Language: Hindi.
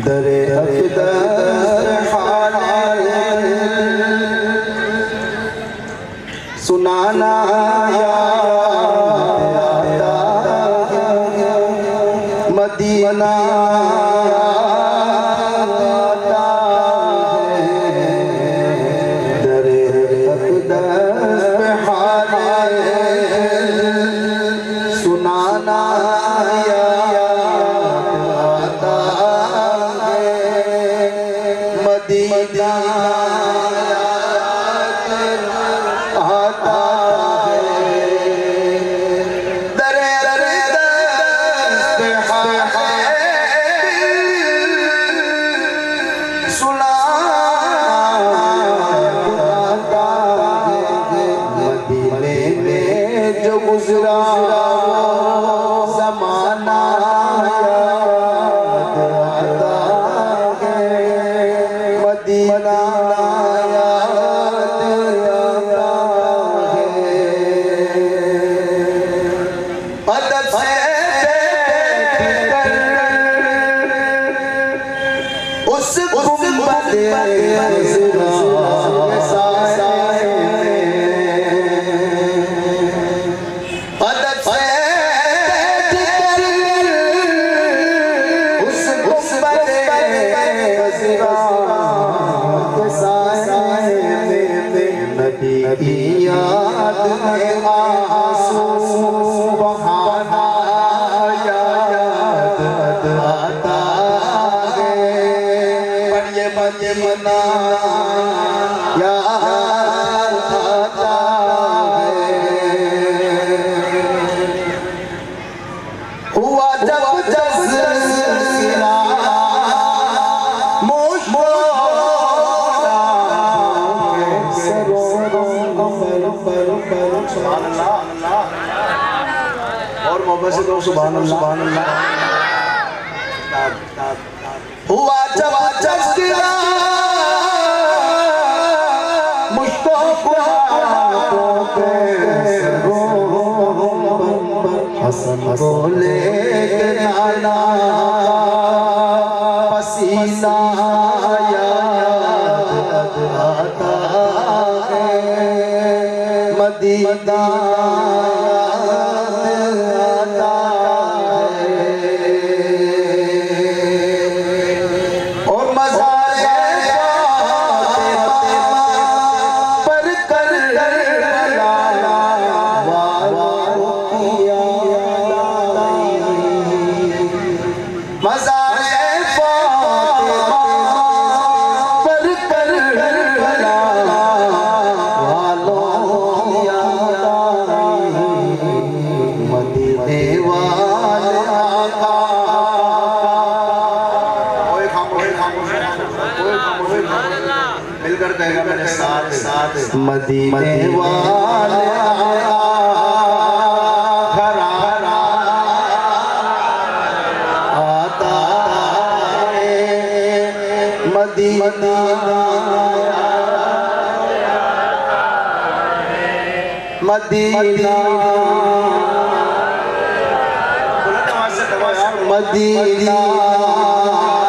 दरे अक़दर हाले सुनाना याद आता मदीना आता है। दरे अक़दर हाले सुनाना मदीना आता है। दरे दरे दस्त है सुनाता है। मदीने में जो गुजरा ज़माना याद आता है। मदीना याद आता है। अदब से उस गुंबद ख़ज़रा के साए अदब से उस गुंबद ख़ज़रा नबी की याद में आंसू बहाना याद आता है। पढ़िए पढ़िए मना याद आता है। हुआ जब ज़िलज़िला और मोहब्बत से दो सुभान अल्लाह सुभान अल्लाह। हुआ जब ज़िलज़िला मुझको हसन को लेके आना पसीना याद आता है। मदीना आता है। और मज़ारे पर कर वालों की याद आई। मज़ारे पर कर मिलकर कहेगा मेरे साथ साथ मदीने वाले घर आता है। Medina Medina Medina